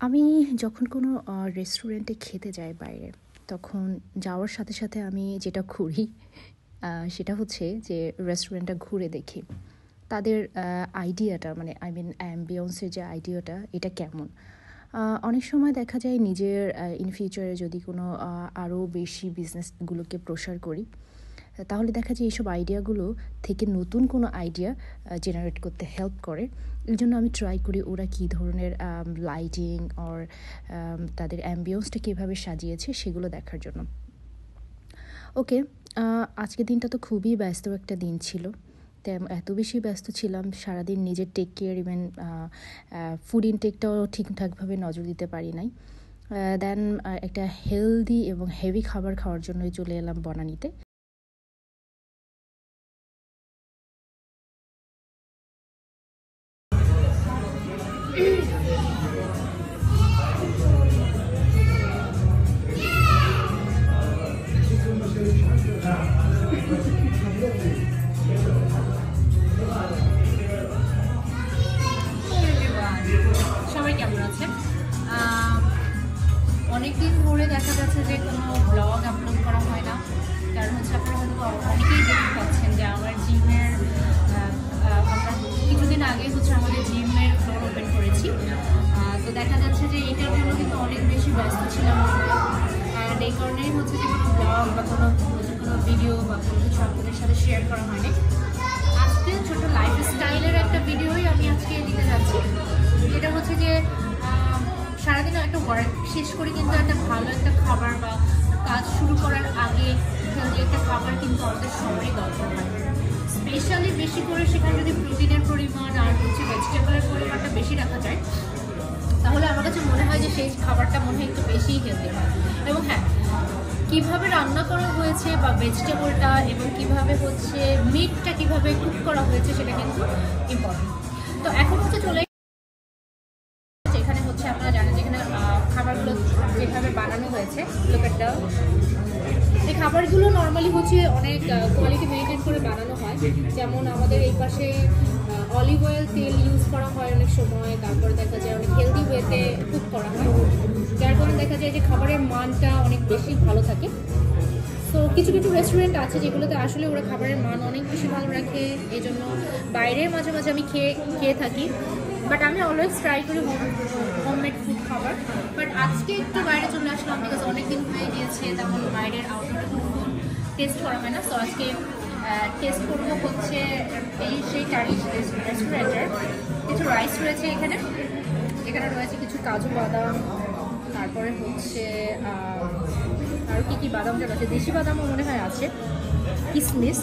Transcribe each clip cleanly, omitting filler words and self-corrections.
আমি যখন কোনো রেস্টুরেন্টে খেতে যাই বাইরে, তখন যাওয়ার সাথে, সাথে আমি যেটা করি সেটা হচ্ছে যে রেস্টুরেন্টটা ঘুরে দেখি। তাদের আইডিয়াটা মানে আই মিন অ্যাম্বিয়েন্স এর যে আইডিয়াটা এটা কেমন? অনেক সময় দেখা যায় নিজের ইন ফিউচারে যদি কোনো আরও বেশি বিজনেসগুলোকে প্রসার করি, তাহলে দেখা যায় এইসব আইডিয়াগুলো থেকে নতুন কোনো আইডিয়া জেনারেট করতে হেল্প করে। এজন্য আমি ট্রাই করি ওরা কী ধরনের লাইটিং অর তাদের অ্যাম্বিয়েন্সটা কীভাবে সাজিয়েছে সেগুলো দেখার জন্য। ওকে, আজকের দিনটা তো খুবই ব্যস্ত একটা দিন ছিল। এত বেশি ব্যস্ত ছিলাম, সারাদিন নিজের টেক কেয়ার ইভেন ফুড ইনটেকটাও ঠিকঠাকভাবে নজর দিতে পারি নাই। দেন একটা হেলদি এবং হেভি খাবার খাওয়ার জন্যই চলে এলাম বনানীতে। সবাই কেমন আছে? অনেকদিন ধরে দেখা যাচ্ছে যে কোনো ব্লগ আপলোড করা হয় না। কারণ হচ্ছে আপনারা হয়তো অনেকেই দেখতে পাচ্ছেন যে আমার জিমের আমরা কিছুদিন আগে হচ্ছে আমাদের জিমের ফ্লোর ওপেন করেছি। তো দেখা যাচ্ছে যে এটার জন্য কিন্তু অনেক বেশি ব্যস্ত ছিলাম অ্যান্ড এই কারণেই হচ্ছে যে কোনো ব্লগ বা কোনো ভিডিও বা কোনো কিছু আপনাদের সাথে শেয়ার করা হয়নি। আজকে ছোটো লাইফস্টাইলের একটা ভিডিওই আমি আজকে দিতে যাচ্ছি। এটা হচ্ছে যে সারাদিন একটা ওয়ার্ক শেষ করে কিন্তু একটা ভালো একটা খাবার বা কাজ শুরু করার আগে হেলদি একটা খাবার কিন্তু আমাদের সবারই দরকার হয়। স্পেশালি বেশি করে সেখানে যদি প্রোটিনের পরিমাণ আর হচ্ছে ভেজিটেবলের পরিমাণটা বেশি রাখা যায়, তাহলে আমার কাছে মনে হয় যে সেই খাবারটা মনে হয় একটু বেশিই হেলদি হয়। এবং হ্যাঁ, কীভাবে রান্না করা হয়েছে বা ভেজিটেবলটা এবং কীভাবে হচ্ছে মিটটা কীভাবে কুক করা হয়েছে সেটা কিন্তু ইম্পর্টেন্ট। তো এখন হচ্ছে চলে এখানে হচ্ছে আপনারা জানেন যেখানে খাবারগুলো যেভাবে বানানো হয়েছে, লোকেরটা এই খাবারগুলো নর্মালি হচ্ছে অনেক কোয়ালিটি মেনটেন করে বানানো হয়। যেমন আমাদের এই পাশে অলিভ অয়েল তেল ইউজ করা হয় অনেক সময়, তারপরে দেখা যায় অনেক হেলদি ওয়েতে কুক করা হয়, যার কারণে দেখা যায় যে খাবারের মানটা অনেক বেশি ভালো থাকে। তো কিছু কিছু রেস্টুরেন্ট আছে যেগুলোতে আসলে ওরা খাবারের মান অনেক বেশি ভালো রাখে, এই জন্য বাইরের মাঝে মাঝে আমি খেয়ে থাকি। বাট আমি অলওয়েজ ট্রাই করি হোমমেড ফুড খাবার। বাট আজকে একটু বাইরে চলে আসলাম বিকজ অনেকদিন হয়ে গিয়েছে, তেমন বাইরের আউটডোরে কোনো ফুড টেস্ট করা হয় না। তো আজকে টেস্ট করবো হচ্ছে সেই টার্কিশ রেস্টুরেন্টের কিছু রাইস রয়েছে এখানে রয়েছে কিছু কাজু বাদাম, তারপরে হচ্ছে আর কি বাদাম যেন আছে, দেশি বাদামও মনে হয় আছে, কিসমিস।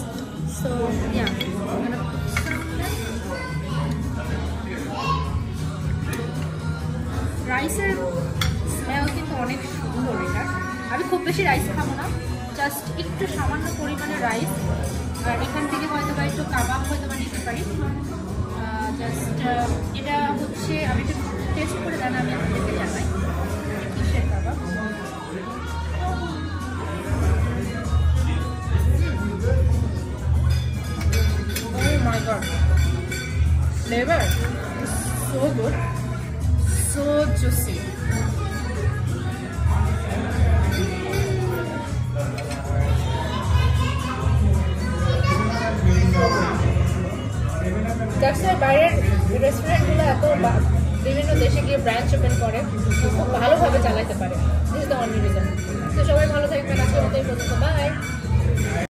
সো রাইসের স্মেল কিন্তু অনেক সুন্দর। এটা আমি খুব বেশি রাইস খাবো না, জাস্ট একটু সামান্য পরিমাণে রাইস, আর এখান থেকে হয়তো বা একটু কাবাব হয়তো বা নিতে পারি। জাস্ট এটা হচ্ছে আমি একটু টেস্ট করে দেন, আমি আপনাদেরকে জানাই কিসের কাবাব। Oh my god, flavor is so good, so juicy. বাইরের রেস্টুরেন্টগুলো এত বিভিন্ন দেশে গিয়ে ব্রাঞ্চ ওপেন করে, খুব ভালোভাবে চালাতে পারে। This is the only reason.